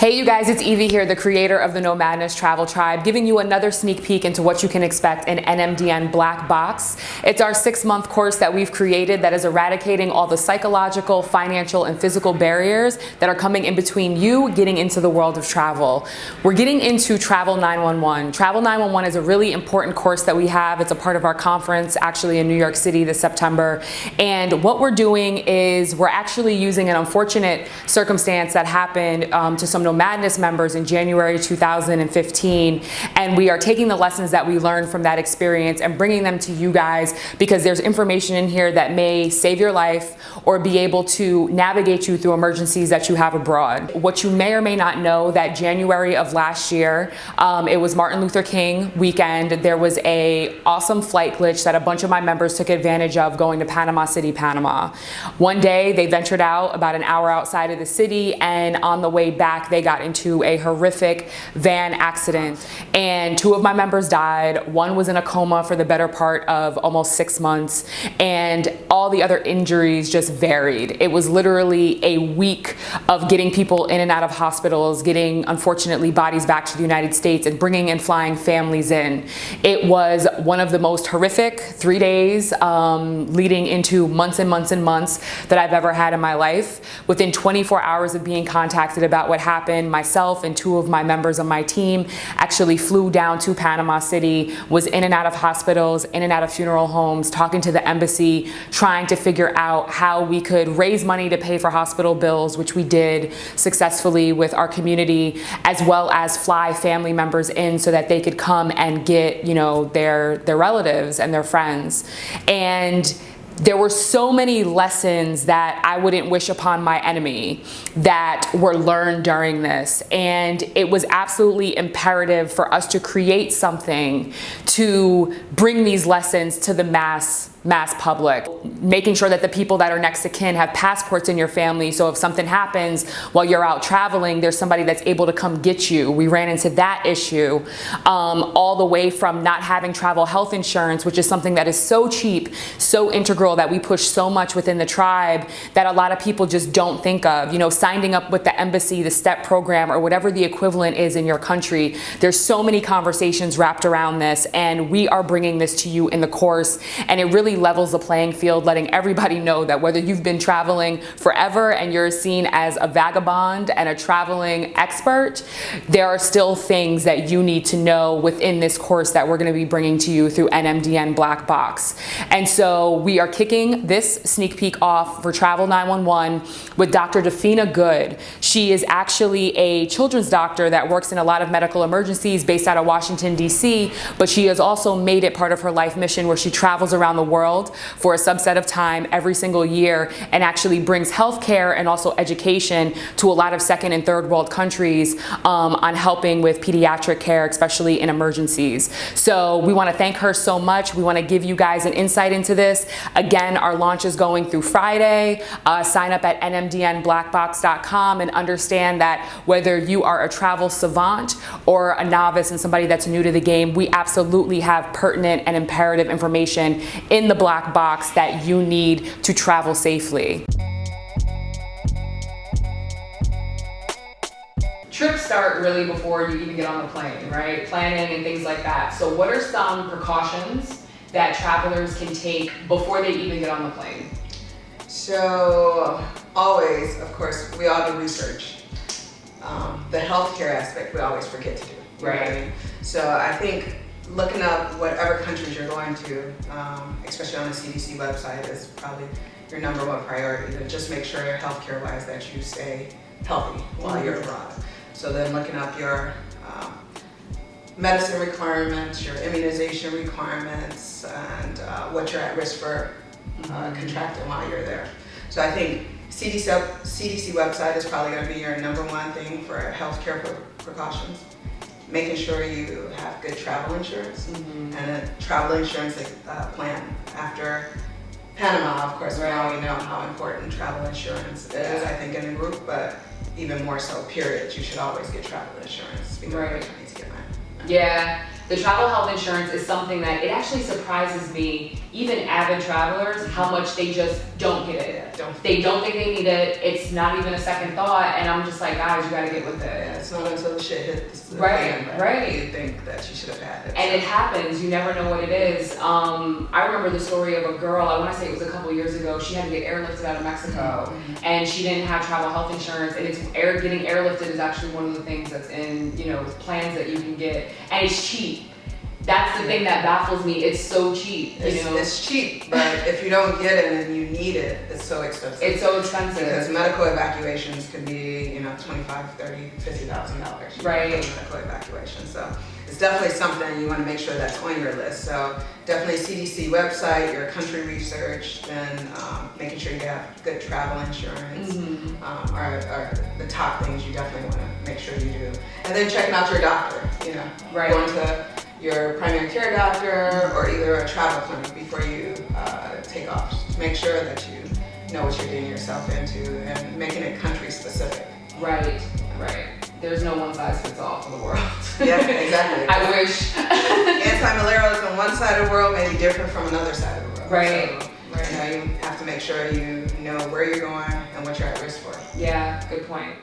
Hey you guys, it's Evie here, the creator of the Nomadness Travel Tribe, giving you another sneak peek into what you can expect in NMDN Black Box. It's our 6-month course that we've created that is eradicating all the psychological, financial, and physical barriers that are coming in between you getting into the world of travel. We're getting into Travel 911. Travel 911 is a really important course that we have. It's a part of our conference actually in New York City this September. And what we're doing is we're actually using an unfortunate circumstance that happened to some Nomadness members in January 2015, and we are taking the lessons that we learned from that experience and bringing them to you guys because there's information in here that may save your life or be able to navigate you through emergencies that you have abroad. What you may or may not know, that January of last year, it was Martin Luther King weekend. There was a awesome flight glitch that a bunch of my members took advantage of going to Panama City, Panama. One day they ventured out about an hour outside of the city, and on the way back they got into a horrific van accident, and 2 of my members died. One was in a coma for the better part of almost 6 months, and all the other injuries just varied. It was literally a week of getting people in and out of hospitals, getting, unfortunately, bodies back to the United States, and bringing and flying families in. It was one of the most horrific 3 days leading into months and months and months that I've ever had in my life. Within 24 hours of being contacted about what happened, myself and 2 of my members of my team actually flew down to Panama City, was in and out of hospitals, in and out of funeral homes, talking to the embassy, trying to figure out how we could raise money to pay for hospital bills, which we did successfully with our community, as well as fly family members in so that they could come and get, you know, their relatives and their friends. And there were so many lessons that I wouldn't wish upon my enemy that were learned during this. And it was absolutely imperative for us to create something to bring these lessons to the mass public, making sure that the people that are next to kin have passports in your family, so if something happens while you're out traveling, there's somebody that's able to come get you. We ran into that issue, all the way from not having travel health insurance, which is something that is so cheap, so integral, that we push so much within the tribe that a lot of people just don't think of. You know, signing up with the embassy, the STEP program, or whatever the equivalent is in your country. There's so many conversations wrapped around this, and we are bringing this to you in the course, and it really levels the playing field, letting everybody know that whether you've been traveling forever and you're seen as a vagabond and a traveling expert, there are still things that you need to know within this course that we're going to be bringing to you through NMDN Black Box. And so we are kicking this sneak peek off for Travel 911 with Dr. Dafina Good. She is actually a children's doctor that works in a lot of medical emergencies based out of Washington, D.C., but she has also made it part of her life mission where she travels around the world for a subset of time every single year and actually brings healthcare and also education to a lot of second and third world countries on helping with pediatric care, especially in emergencies. So we want to thank her so much. We want to give you guys an insight into this. Again, our launch is going through Friday. Sign up at nmdnblackbox.com and understand that whether you are a travel savant or a novice and somebody that's new to the game, we absolutely have pertinent and imperative information in the black box that you need to travel safely. Trips start really before you even get on the plane, right? Planning and things like that. So what are some precautions that travelers can take before they even get on the plane? So always, of course, we all do research. The healthcare aspect we always forget to do. Right. What I mean? So I think looking up whatever countries you're going to, especially on the CDC website, is probably your #1 priority, to just make sure healthcare wise that you stay healthy while you're abroad. So then looking up your medicine requirements, your immunization requirements, and what you're at risk for contracting while you're there. So I think CDC website is probably going to be your #1 thing for healthcare precautions. Making sure you have good travel insurance and a travel insurance plan. After Panama, of course, we all know how important travel insurance is, I think, in a group, but even more so, period. You should always get travel insurance because you need to get mine. Yeah, The travel health insurance is something that it actually surprises me, even avid travelers, how much they just don't get it. They don't think they need it. It's not even a second thought, and I'm just like, guys, you gotta get with it. Yeah, it's not until the shit hits the Right. you think that you should have had it. And it happens. You never know what it is. I remember the story of a girl, I want to say it was a couple years ago, she had to get airlifted out of Mexico, and she didn't have travel health insurance, and getting airlifted is actually one of the things that's in, you know, plans that you can get, and it's cheap. That's the thing that baffles me. It's so cheap. It's cheap, but if you don't get it and you need it, it's so expensive. It's so expensive. Because medical evacuations can be, you know, $25,000, $30,000, $50,000. Right. Medical evacuation. So it's definitely something you want to make sure that's on your list. So definitely CDC website, your country research, then making sure you have good travel insurance are the top things you definitely want to make sure you do. And then checking out your doctor, you know. Right. Going to your primary care doctor or either a travel clinic before you take off. Just make sure that you know what you're getting yourself into and making it country specific. Right. There's no one size fits all for the world. Yeah, exactly. I wish. Anti-malarials on one side of the world may be different from another side of the world. Right. So, you know, you have to make sure you know where you're going and what you're at risk for. Yeah, good point.